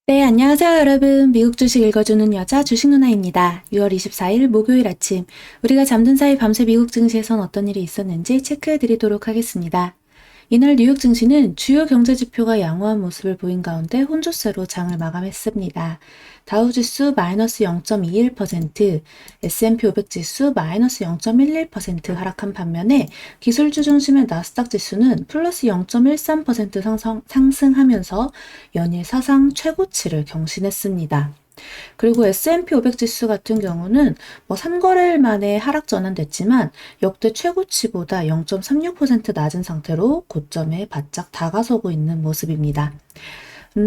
네, 안녕하세요, 여러분. 미국 주식 읽어주는 여자 주식 누나입니다. 6월 24일 목요일 아침, 우리가 잠든 사이 밤새 미국 증시에선 어떤 일이 있었는지 체크해 드리도록 하겠습니다. 이날 뉴욕 증시는 주요 경제 지표가 양호한 모습을 보인 가운데 혼조세로 장을 마감했습니다. 다우지수 마이너스 0.21%, S&P 500 지수 마이너스 0.11% 하락한 반면에 기술주 중심의 나스닥 지수는 플러스 0.13% 상승하면서 연일 사상 최고치를 경신했습니다. 그리고 S&P 500 지수 같은 경우는 3거래일 만에 하락 전환됐지만 역대 최고치보다 0.36% 낮은 상태로 고점에 바짝 다가서고 있는 모습입니다.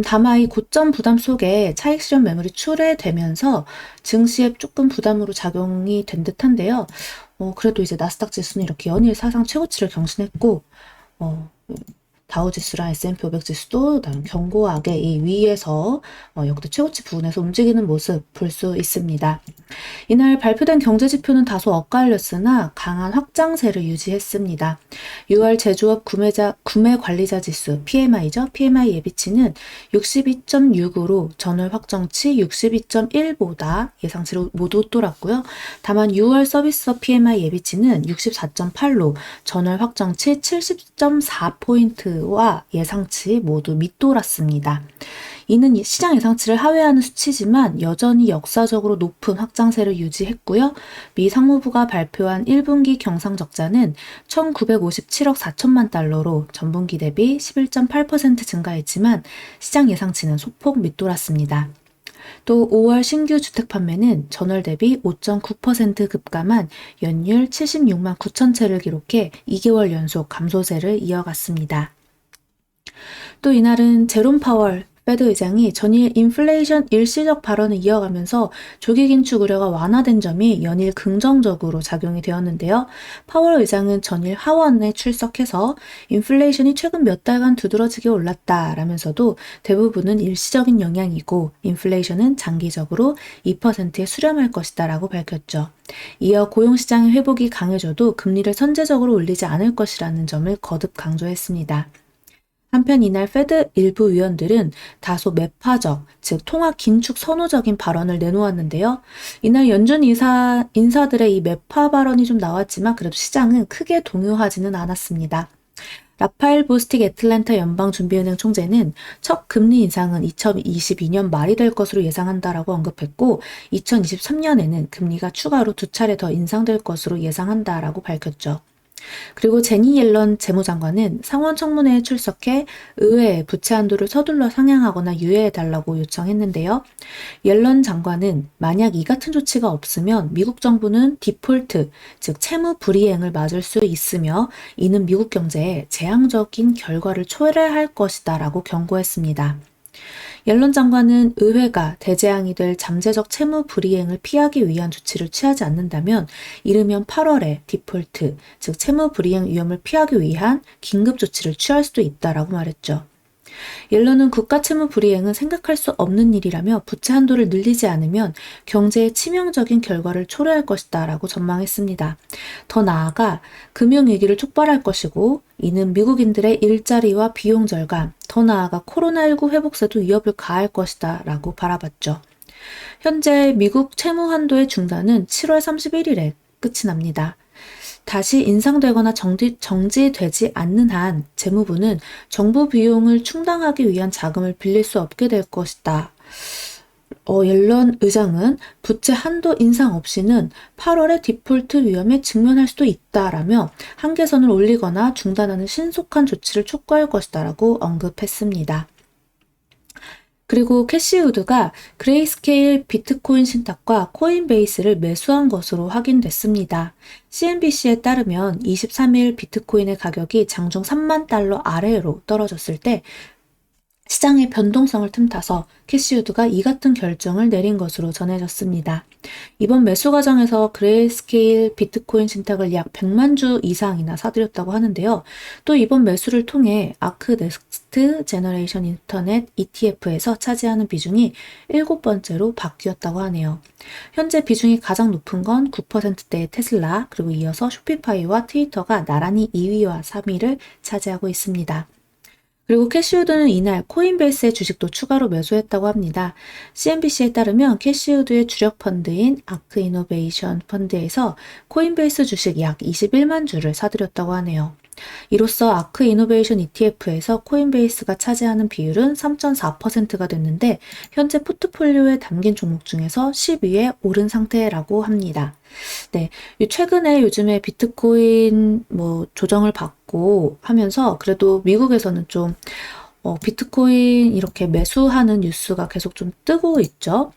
다만 이 고점 부담 속에 차익 실현 매물이 출회되면서 증시에 조금 부담으로 작용이 된 듯한데요. 그래도 이제 나스닥 지수는 이렇게 연일 사상 최고치를 경신했고, 다우지수랑 S&P 500 지수도 견고하게 이 위에서 역대 최고치 부근에서 움직이는 모습 볼 수 있습니다. 이날 발표된 경제지표는 다소 엇갈렸으나 강한 확장세를 유지했습니다. 6월 제조업 구매 관리자 지수 PMI죠. PMI 예비치는 62.6으로 전월 확정치 62.1보다 예상치를 모두 웃돌았고요. 다만 6월 서비스업 PMI 예비치는 64.8로 전월 확정치 70.4포인트와 예상치 모두 밑돌았습니다. 이는 시장 예상치를 하회하는 수치지만 여전히 역사적으로 높은 확장세를 유지했고요. 미 상무부가 발표한 1분기 경상적자는 1957억 4천만 달러로 전분기 대비 11.8% 증가했지만 시장 예상치는 소폭 밑돌았습니다. 또 5월 신규 주택 판매는 전월 대비 5.9% 급감한 연율 76만 9천 채를 기록해 2개월 연속 감소세를 이어갔습니다. 또 이날은 제롬 파월 페드 의장이 전일 인플레이션 일시적 발언을 이어가면서 조기 긴축 우려가 완화된 점이 연일 긍정적으로 작용이 되었는데요. 파월 의장은 전일 하원에 출석해서 인플레이션이 최근 몇 달간 두드러지게 올랐다라면서도 대부분은 일시적인 영향이고 인플레이션은 장기적으로 2%에 수렴할 것이다 라고 밝혔죠. 이어 고용시장의 회복이 강해져도 금리를 선제적으로 올리지 않을 것이라는 점을 거듭 강조했습니다. 한편 이날 페드 일부 위원들은 다소 매파적, 즉 통화 긴축 선호적인 발언을 내놓았는데요. 이날 연준 인사들의 이 매파 발언이 좀 나왔지만 그래도 시장은 크게 동요하지는 않았습니다. 라파엘 보스틱 애틀랜타 연방준비은행 총재는 첫 금리 인상은 2022년 말이 될 것으로 예상한다라고 언급했고 2023년에는 금리가 추가로 2차례 더 인상될 것으로 예상한다라고 밝혔죠. 그리고 제니 옐런 재무장관은 상원 청문회에 출석해 의회에 부채 한도를 서둘러 상향하거나 유예해달라고 요청했는데요. 옐런 장관은 만약 이 같은 조치가 없으면 미국 정부는 디폴트, 즉 채무 불이행을 맞을 수 있으며 이는 미국 경제에 재앙적인 결과를 초래할 것이다 라고 경고했습니다. 옐런 장관은 의회가 대재앙이 될 잠재적 채무 불이행을 피하기 위한 조치를 취하지 않는다면 이르면 8월에 디폴트, 즉 채무 불이행 위험을 피하기 위한 긴급 조치를 취할 수도 있다라고 말했죠. 옐런은 국가 채무 불이행은 생각할 수 없는 일이라며 부채 한도를 늘리지 않으면 경제에 치명적인 결과를 초래할 것이다 라고 전망했습니다. 더 나아가 금융위기를 촉발할 것이고 이는 미국인들의 일자리와 비용 절감, 더 나아가 코로나19 회복세도 위협을 가할 것이다 라고 바라봤죠. 현재 미국 채무 한도의 중단은 7월 31일에 끝이 납니다. 다시 인상되거나 정지되지 않는 한 재무부는 정부 비용을 충당하기 위한 자금을 빌릴 수 없게 될 것이다. 옐런 의장은 부채 한도 인상 없이는 8월에 디폴트 위험에 직면할 수도 있다라며 한계선을 올리거나 중단하는 신속한 조치를 촉구할 것이다라고 언급했습니다. 그리고 캐시우드가 그레이스케일 비트코인 신탁과 코인베이스를 매수한 것으로 확인됐습니다. CNBC에 따르면 23일 비트코인의 가격이 장중 3만 달러 아래로 떨어졌을 때 시장의 변동성을 틈타서 캐시우드가 이 같은 결정을 내린 것으로 전해졌습니다. 이번 매수 과정에서 그레이스케일 비트코인 신탁을 약 100만 주 이상이나 사들였다고 하는데요. 또 이번 매수를 통해 아크 넥스트 제너레이션 인터넷 ETF에서 차지하는 비중이 7번째로 바뀌었다고 하네요. 현재 비중이 가장 높은 건 9%대의 테슬라, 그리고 이어서 쇼피파이와 트위터가 나란히 2위와 3위를 차지하고 있습니다. 그리고 캐시우드는 이날 코인베이스의 주식도 추가로 매수했다고 합니다. CNBC에 따르면 캐시우드의 주력 펀드인 아크 이노베이션 펀드에서 코인베이스 주식 약 21만 주를 사들였다고 하네요. 이로써 아크 이노베이션 ETF에서 코인베이스가 차지하는 비율은 3.4%가 됐는데 현재 포트폴리오에 담긴 종목 중에서 10위에 오른 상태라고 합니다. 네, 최근에 요즘에 비트코인 조정을 받고 하면서 그래도 미국에서는 좀 비트코인 이렇게 매수하는 뉴스가 계속 좀 뜨고 있죠.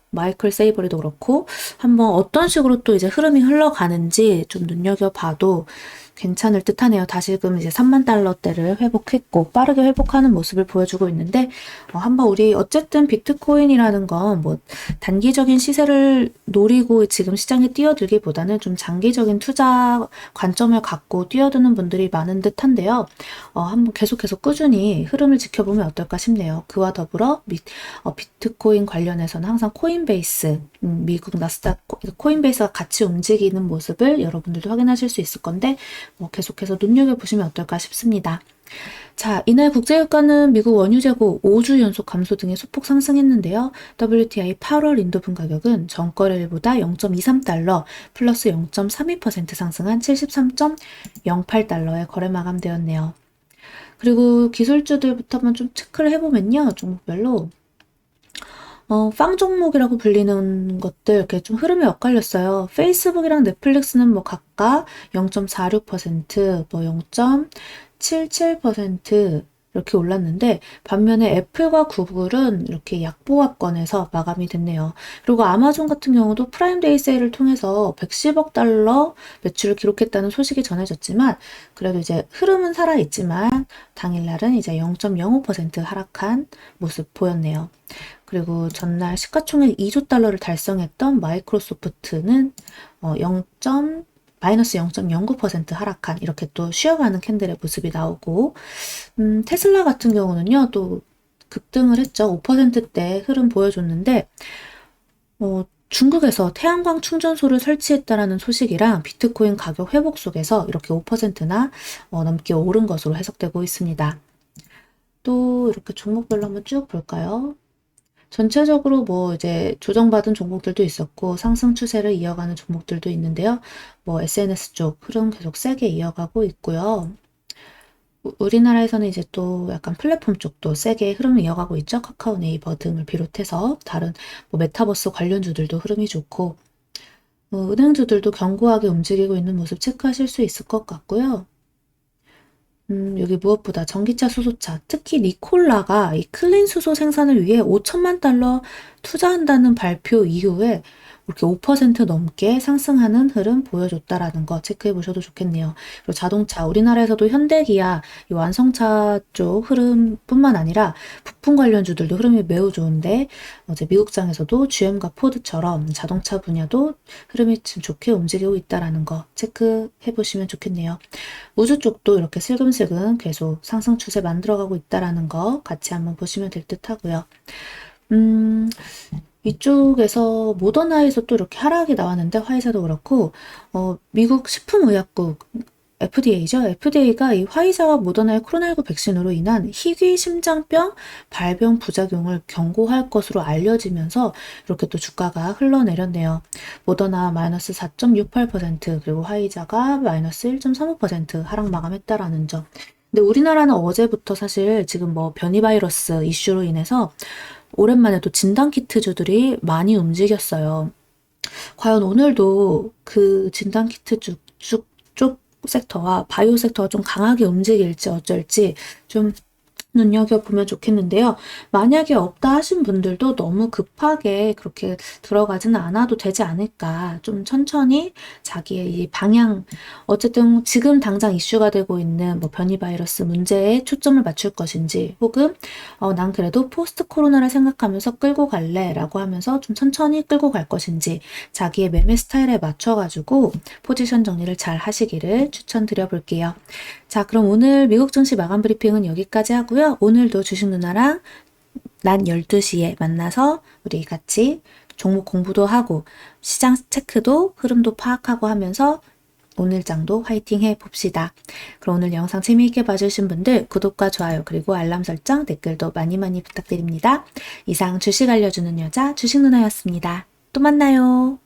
마이클 세이버리도 그렇고 한번 어떤 식으로 또 이제 흐름이 흘러가는지 좀 눈여겨봐도 괜찮을 듯 하네요. 다시금 이제 3만 달러대를 회복했고 빠르게 회복하는 모습을 보여주고 있는데 한번 우리 어쨌든 비트코인이라는 건 단기적인 시세를 노리고 지금 시장에 뛰어들기보다는 좀 장기적인 투자 관점을 갖고 뛰어드는 분들이 많은 듯한데요. 한번 계속 꾸준히 흐름을 지켜보면 어떨까 싶네요. 그와 더불어 비트코인 관련해서는 항상 코인베이스, 미국 나스닥 코인베이스가 같이 움직이는 모습을 여러분들도 확인하실 수 있을 건데 계속해서 눈여겨보시면 어떨까 싶습니다. 자, 이날 국제유가는 미국 원유 재고 5주 연속 감소 등의 소폭 상승했는데요. WTI 8월 인도분 가격은 전거래일보다 0.23달러 플러스 0.32% 상승한 73.08달러에 거래 마감되었네요. 그리고 기술주들부터 한번 좀 체크를 해보면요. 종목별로 빵 종목이라고 불리는 것들 이렇게 좀 흐름이 엇갈렸어요. 페이스북이랑 넷플릭스는 각각 0.46%, 0.77% 이렇게 올랐는데 반면에 애플과 구글은 이렇게 약보합권에서 마감이 됐네요. 그리고 아마존 같은 경우도 프라임데이 세일을 통해서 110억 달러 매출을 기록했다는 소식이 전해졌지만 그래도 이제 흐름은 살아있지만 당일날은 이제 0.05% 하락한 모습 보였네요. 그리고 전날 시가총액 2조 달러를 달성했던 마이크로소프트는 마이너스 0.09% 하락한 이렇게 또 쉬어가는 캔들의 모습이 나오고 테슬라 같은 경우는요 또 급등을 했죠. 5%대 흐름 보여줬는데 중국에서 태양광 충전소를 설치했다라는 소식이랑 비트코인 가격 회복 속에서 이렇게 5%나 넘게 오른 것으로 해석되고 있습니다. 또 이렇게 종목별로 한번 쭉 볼까요? 전체적으로 이제 조정받은 종목들도 있었고 상승 추세를 이어가는 종목들도 있는데요. SNS 쪽 흐름 계속 세게 이어가고 있고요. 우리나라에서는 이제 또 약간 플랫폼 쪽도 세게 흐름을 이어가고 있죠. 카카오, 네이버 등을 비롯해서 다른 메타버스 관련주들도 흐름이 좋고 은행주들도 견고하게 움직이고 있는 모습 체크하실 수 있을 것 같고요. 여기 무엇보다 전기차, 수소차, 특히 니콜라가 이 클린 수소 생산을 위해 5천만 달러 투자한다는 발표 이후에 이렇게 5% 넘게 상승하는 흐름 보여줬다라는 거 체크해 보셔도 좋겠네요. 그리고 자동차, 우리나라에서도 현대기아, 이 완성차 쪽 흐름뿐만 아니라 부품 관련주들도 흐름이 매우 좋은데 어제 미국장에서도 GM과 포드처럼 자동차 분야도 흐름이 좀 좋게 움직이고 있다라는 거 체크해 보시면 좋겠네요. 우주 쪽도 이렇게 슬금슬금 계속 상승 추세 만들어가고 있다라는 거 같이 한번 보시면 될 듯 하고요. 이쪽에서 모더나에서 또 이렇게 하락이 나왔는데 화이자도 그렇고 미국 식품의약국 FDA죠. FDA가 이 화이자와 모더나의 코로나19 백신으로 인한 희귀 심장병 발병 부작용을 경고할 것으로 알려지면서 이렇게 또 주가가 흘러내렸네요. 모더나 마이너스 4.68% 그리고 화이자가 마이너스 1.35% 하락 마감했다라는 점. 근데 우리나라는 어제부터 사실 지금 변이 바이러스 이슈로 인해서 오랜만에 또 진단키트주들이 많이 움직였어요. 과연 오늘도 그 진단키트 쪽 섹터와 바이오 섹터가 좀 강하게 움직일지 어쩔지 좀 눈여겨보면 좋겠는데요. 만약에 없다 하신 분들도 너무 급하게 그렇게 들어가지는 않아도 되지 않을까. 좀 천천히 자기의 이 방향, 어쨌든 지금 당장 이슈가 되고 있는 변이 바이러스 문제에 초점을 맞출 것인지 혹은 난 그래도 포스트 코로나를 생각하면서 끌고 갈래 라고 하면서 좀 천천히 끌고 갈 것인지 자기의 매매 스타일에 맞춰가지고 포지션 정리를 잘 하시기를 추천드려 볼게요. 자, 그럼 오늘 미국 증시 마감 브리핑은 여기까지 하고요. 오늘도 주식 누나랑 낮 12시에 만나서 우리 같이 종목 공부도 하고 시장 체크도 흐름도 파악하고 하면서 오늘 장도 화이팅 해봅시다. 그럼 오늘 영상 재미있게 봐주신 분들 구독과 좋아요 그리고 알람 설정 댓글도 많이 많이 부탁드립니다. 이상 주식 알려주는 여자 주식누나였습니다. 또 만나요.